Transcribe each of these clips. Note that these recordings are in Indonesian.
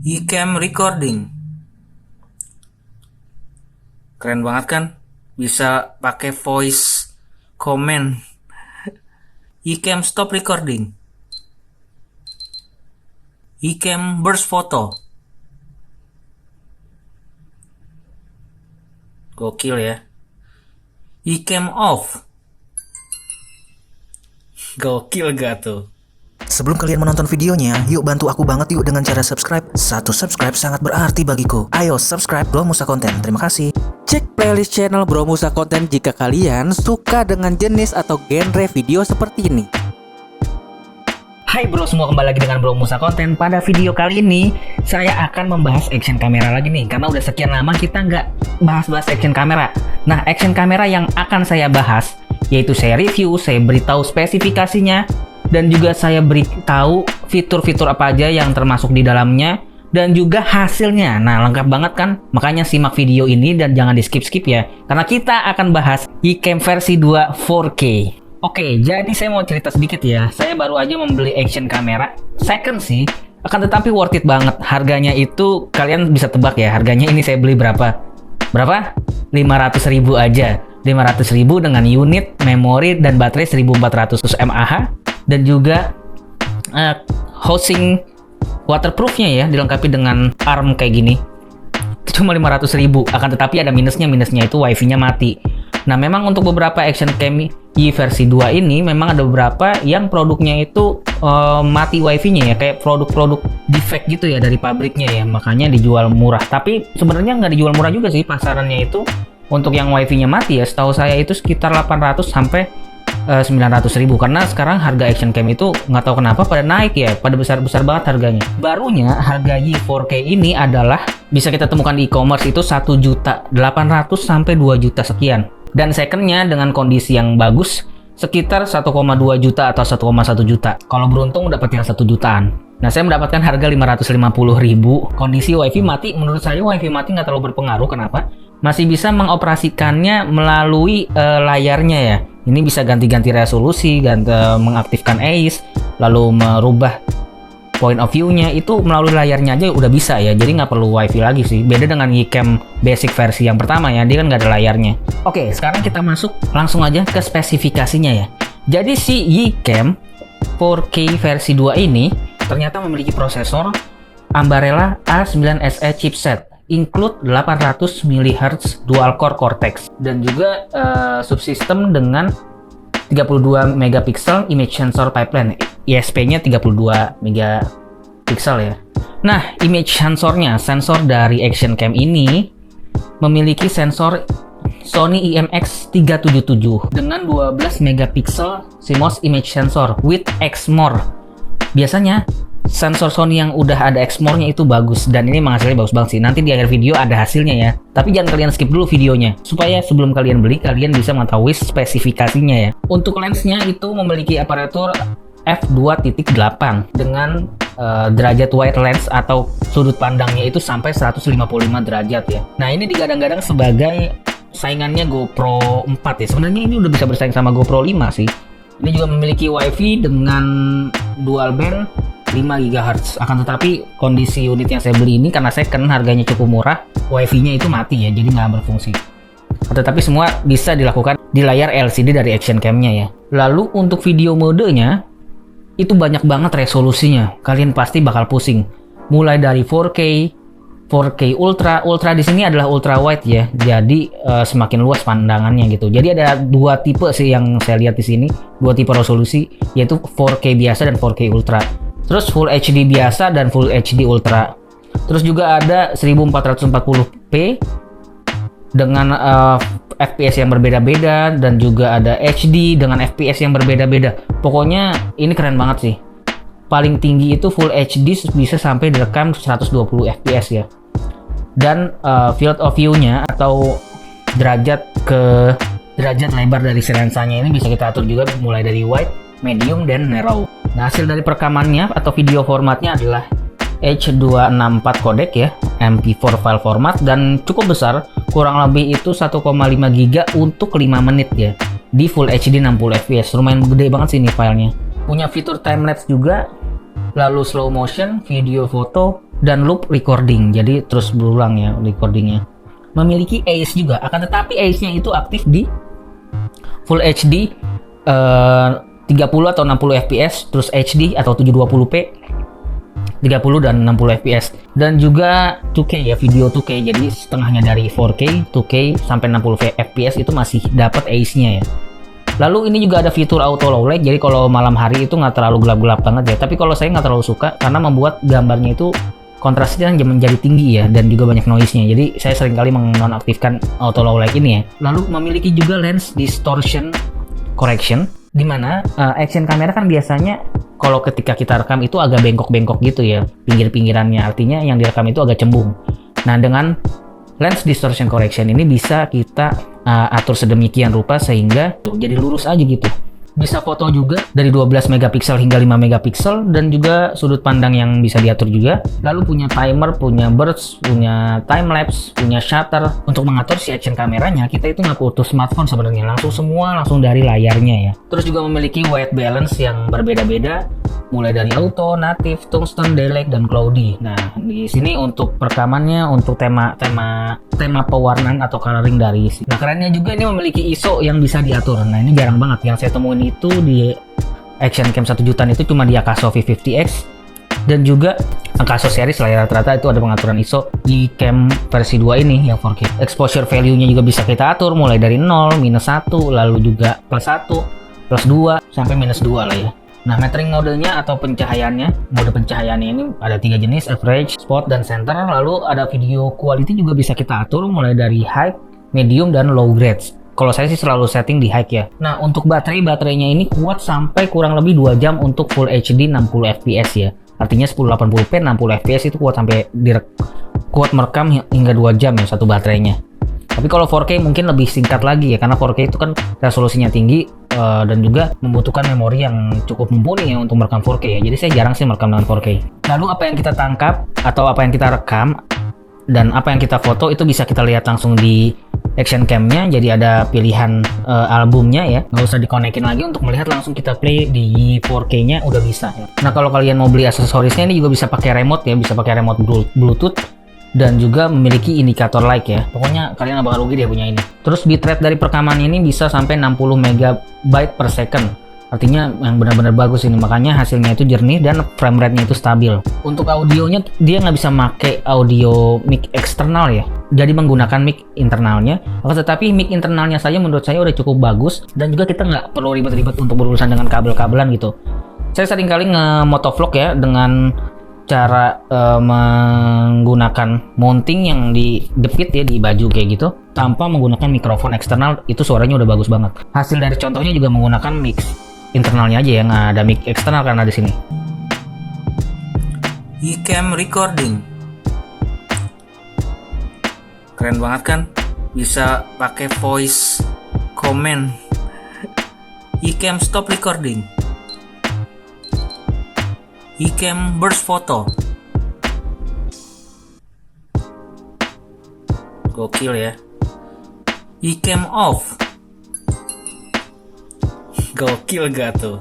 Ecamm recording. Keren banget kan? Bisa pakai voice comment. Ecamm stop recording. Ecamm burst photo. Gokil ya. Ecamm off. Gokil gak tuh? Sebelum kalian menonton videonya, yuk bantu aku banget yuk dengan cara subscribe. Satu subscribe sangat berarti bagiku. Ayo subscribe Bro Musa Konten. Terima kasih. Cek playlist channel Bro Musa Konten jika kalian suka dengan jenis atau genre video seperti ini. Hai bro semua, kembali lagi dengan Bro Musa Konten. Pada video kali ini saya akan membahas action kamera lagi nih, karena udah sekian lama kita nggak bahas-bahas action kamera. Nah, action kamera yang akan saya bahas yaitu saya review, saya beritahu spesifikasinya, dan juga saya beritahu fitur-fitur apa aja yang termasuk di dalamnya, dan juga hasilnya. Nah, lengkap banget kan? Makanya simak video ini dan jangan di skip-skip ya, karena kita akan bahas Ecamm versi 2 4K. Oke, jadi saya mau cerita sedikit ya. Saya baru aja membeli action kamera second sih, akan tetapi worth it banget. Harganya itu kalian bisa tebak ya, harganya ini saya beli berapa? Berapa? 500.000 aja. 500.000 dengan unit, memori, dan baterai 1400 mAh, dan juga housing waterproofnya ya, dilengkapi dengan arm kayak gini. Cuma 500.000, akan tetapi ada minusnya itu wifi-nya mati. Nah, memang untuk beberapa action cam versi 2 ini memang ada beberapa yang produknya itu mati wifi-nya ya, kayak produk-produk defect gitu ya dari pabriknya ya, makanya dijual murah. Tapi sebenarnya nggak dijual murah juga sih, pasarannya itu untuk yang wifi-nya mati ya, setahu saya itu sekitar 800 sampai 900.000, karena sekarang harga action cam itu nggak tahu kenapa pada naik ya, pada besar-besar banget harganya. Barunya harga Y4K ini adalah bisa kita temukan di e-commerce itu 1.800.000 sampai 2 juta sekian. Dan secondnya dengan kondisi yang bagus sekitar 1,2 juta atau 1,1 juta. Kalau beruntung dapat yang 1 jutaan. Nah, saya mendapatkan harga 550.000. Kondisi wifi mati, menurut saya wifi mati nggak terlalu berpengaruh. Kenapa? Masih bisa mengoperasikannya melalui layarnya ya. Ini bisa ganti-ganti resolusi, mengaktifkan AIS, lalu merubah point of view-nya itu melalui layarnya aja udah bisa ya, jadi nggak perlu wifi lagi sih. Beda dengan Ecamm basic versi yang pertama ya, dia kan nggak ada layarnya. Oke, sekarang kita masuk langsung aja ke spesifikasinya ya. Jadi si Ecamm 4K versi 2 ini ternyata memiliki prosesor Ambarella A9SE chipset, include 800 MHz dual core Cortex, dan juga subsystem dengan 32 megapiksel image sensor pipeline, ISP-nya 32 megapiksel ya. Nah, image sensornya, sensor dari action cam ini memiliki sensor Sony IMX377 dengan 12 megapiksel CMOS image sensor with Exmor. Biasanya sensor Sony yang udah ada Exmor-nya itu bagus, dan ini hasilnya bagus banget sih. Nanti di akhir video ada hasilnya ya, tapi jangan kalian skip dulu videonya supaya sebelum kalian beli kalian bisa mengetahui spesifikasinya ya. Untuk lensnya itu memiliki aparatur f2.8 dengan derajat wide lens atau sudut pandangnya itu sampai 155 derajat ya. Nah, ini digadang-gadang sebagai saingannya GoPro 4 ya. Sebenarnya ini udah bisa bersaing sama GoPro 5 sih. Ini juga memiliki wifi dengan dual band 5 GHz. Akan tetapi kondisi unit yang saya beli ini karena second, harganya cukup murah, wifi-nya itu mati ya, jadi nggak berfungsi. Tetapi semua bisa dilakukan di layar LCD dari action cam-nya ya. Lalu untuk video modenya itu banyak banget resolusinya, kalian pasti bakal pusing. Mulai dari 4K, 4K Ultra. Ultra di sini adalah ultra wide ya, jadi semakin luas pandangannya gitu. Jadi ada dua tipe sih yang saya lihat di sini, dua tipe resolusi, yaitu 4K biasa dan 4K Ultra. Terus Full HD biasa dan Full HD Ultra. Terus juga ada 1440p dengan FPS yang berbeda-beda, dan juga ada HD dengan FPS yang berbeda-beda. Pokoknya ini keren banget sih. Paling tinggi itu Full HD bisa sampai direkam 120 FPS ya. Dan field of view-nya atau derajat lebar dari si lensanya ini bisa kita atur juga mulai dari wide, medium, dan narrow. Nah, hasil dari perekamannya atau video formatnya adalah H264 codec ya, MP4 file format, dan cukup besar, kurang lebih itu 1,5 GB untuk 5 menit ya, di Full HD 60 fps. Lumayan gede banget sih ini filenya. Punya fitur timelapse juga, lalu slow motion, video foto, dan loop recording, jadi terus berulang ya recordingnya. Memiliki AIS juga, akan tetapi AIS-nya itu aktif di Full HD 30 atau 60 fps, terus HD atau 720p 30 dan 60 fps, dan juga 2K ya, video 2K, jadi setengahnya dari 4K 2K sampai 60 fps itu masih dapat AIS-nya ya. Lalu ini juga ada fitur auto low light, jadi kalau malam hari itu nggak terlalu gelap-gelap banget ya, tapi kalau saya nggak terlalu suka karena membuat gambarnya itu kontrasnya menjadi tinggi ya, dan juga banyak noise-nya, jadi saya seringkali menonaktifkan auto low light ini ya. Lalu memiliki juga lens distortion correction, di mana action kamera kan biasanya kalau ketika kita rekam itu agak bengkok-bengkok gitu ya pinggir-pinggirannya, artinya yang direkam itu agak cembung. Nah, dengan lens distortion correction ini bisa kita atur sedemikian rupa sehingga jadi lurus aja gitu. Bisa foto juga dari 12 megapiksel hingga 5 megapiksel, dan juga sudut pandang yang bisa diatur juga. Lalu punya timer, punya burst, punya time lapse, punya shutter. Untuk mengatur si action kameranya kita itu nggak butuh smartphone sebenarnya, langsung dari layarnya ya. Terus juga memiliki white balance yang berbeda-beda, mulai dari auto, native, tungsten, daylight, dan cloudy. Nah, di sini untuk perekamannya, untuk tema pewarnaan atau coloring dari sini. Nah, kerennya juga ini memiliki ISO yang bisa diatur. Nah, ini jarang banget. Yang saya temuin itu di Action Cam 1 jutaan itu cuma di Akaso V50X, dan juga Akaso series lah ya, rata-rata itu ada pengaturan ISO. Di Cam versi 2 ini yang 4K. Exposure value-nya juga bisa kita atur mulai dari 0, -1, lalu juga +1, +2, sampai -2 lah ya. Nah, metering modenya atau pencahayaannya, mode pencahayaannya ini ada 3 jenis, average, spot, dan center. Lalu ada video quality juga bisa kita atur mulai dari high, medium, dan low grades. Kalau saya sih selalu setting di high ya. Nah, untuk baterainya ini kuat sampai kurang lebih 2 jam untuk Full HD 60 fps ya. Artinya 1080p 60 fps itu kuat sampai kuat merekam hingga 2 jam ya satu baterainya. Tapi kalau 4K mungkin lebih singkat lagi ya, karena 4K itu kan resolusinya tinggi dan juga membutuhkan memori yang cukup mumpuni ya untuk merekam 4K ya. Jadi saya jarang sih merekam dengan 4K. Lalu apa yang kita tangkap atau apa yang kita rekam dan apa yang kita foto itu bisa kita lihat langsung di action cam-nya. Jadi ada pilihan albumnya ya, nggak usah dikonekin lagi untuk melihat, langsung kita play di 4K-nya udah bisa ya. Nah, kalau kalian mau beli aksesorisnya ini juga bisa pakai remote ya, bisa pakai remote Bluetooth, dan juga memiliki indikator light ya. Pokoknya kalian nggak bakal rugi deh punya ini. Terus bitrate dari perekaman ini bisa sampai 60 megabyte per second. Artinya yang benar-benar bagus ini, makanya hasilnya itu jernih dan frame rate-nya itu stabil. Untuk audionya dia nggak bisa pakai audio mic eksternal ya, jadi menggunakan mic internalnya. Tetapi mic internalnya saja menurut saya udah cukup bagus, dan juga kita nggak perlu ribet-ribet untuk berurusan dengan kabel-kabelan gitu. Saya sering kali nge-motovlog ya dengan cara menggunakan mounting yang dijepit ya di baju kayak gitu tanpa menggunakan mikrofon eksternal, itu suaranya udah bagus banget. Hasil dari contohnya juga menggunakan mic internalnya aja, yang ada mic eksternal karena di sini. Icam recording. Keren banget kan? Bisa pakai voice comment. Icam stop recording. Icam burst photo. Gokil ya. Icam off. Gokil gak tuh?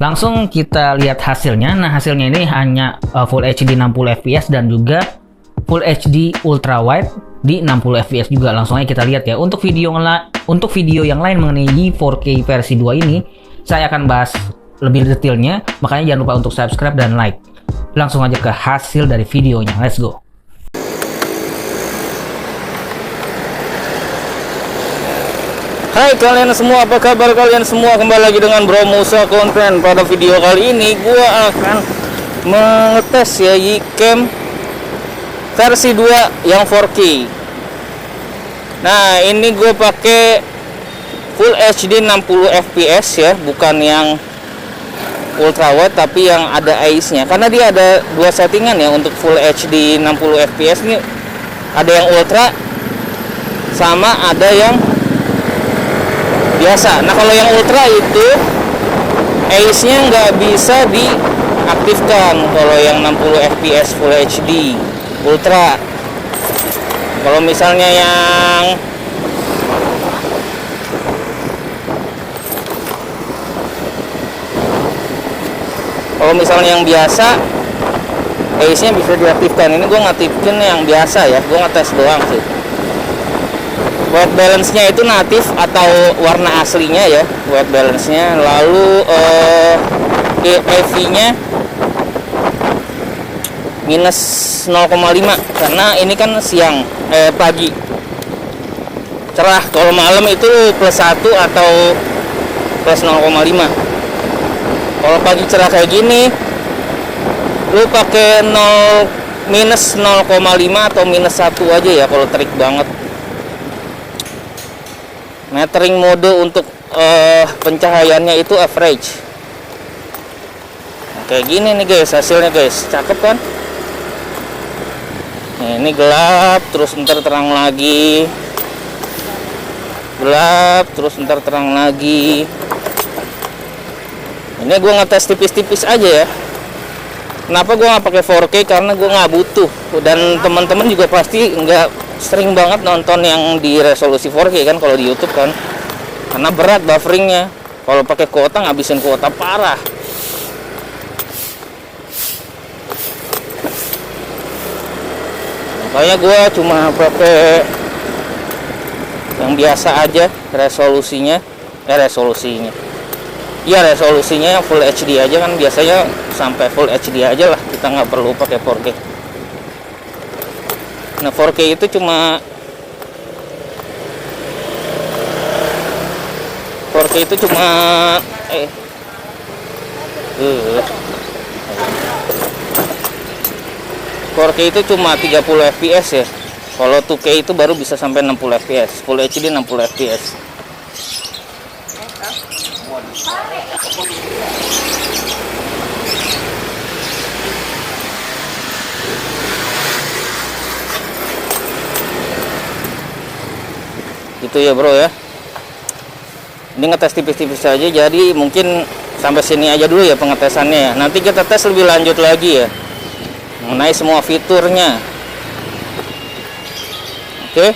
Langsung kita lihat hasilnya. Nah, hasilnya ini hanya Full HD 60 fps dan juga Full HD ultra wide di 60 fps juga. Langsung aja kita lihat ya. Untuk video yang lain mengenai 4K versi 2 ini, saya akan bahas lebih detailnya, makanya jangan lupa untuk subscribe dan like. Langsung aja ke hasil dari videonya, let's go. Hai kalian semua, apa kabar kalian semua? Kembali lagi dengan Bro Musa Konten. Pada video kali ini gua akan mengetes ya Icam versi 2 yang 4K. Nah, ini gue pakai Full HD 60 fps ya, bukan yang ultra wide tapi yang ada AIS-nya, karena dia ada dua settingan ya untuk Full HD 60 fps ini. Ada yang ultra sama ada yang biasa. Nah, kalau yang ultra itu AIS-nya nggak bisa diaktifkan kalau yang 60 fps Full HD ultra. Kalau misalnya yang biasa ACE-nya bisa diaktifkan. Ini gue ngaktifin yang biasa ya, gue ngetes doang sih. White balance-nya itu natif atau warna aslinya ya, white balance-nya. Lalu EV-nya minus 0,5 karena ini kan siang, pagi. Cerah. Kalau malam itu plus 1 atau plus 0,5. Kalau pagi cerah kayak gini, lu pakai minus 0,5 atau minus 1 aja ya kalau terik banget. Metering mode untuk pencahayaannya itu average. Nah, kayak gini nih guys hasilnya guys, cakep kan? Nah, ini gelap terus ntar terang lagi, gelap terus ntar terang lagi. Ini gue ngetes tipis-tipis aja ya. Kenapa gue nggak pakai 4K? Karena gue nggak butuh, dan teman-teman juga pasti nggak sering banget nonton yang di resolusi 4K kan kalau di YouTube kan, karena berat bufferingnya. Kalau pakai kuota ngabisin kuota parah. Makanya gue cuma pakai yang biasa aja resolusinya yang full HD aja kan, biasanya sampai full HD aja lah, kita nggak perlu pakai 4K. Nah 4K itu cuma 4K itu cuma 30 fps ya. Kalau 2K itu baru bisa sampai 60 fps, full HD 60 fps. Gitu ya bro ya. Ini ngetes tipis-tipis saja, jadi mungkin sampai sini aja dulu ya pengetesannya ya. Nanti kita tes lebih lanjut lagi ya mengenai semua fiturnya. Oke.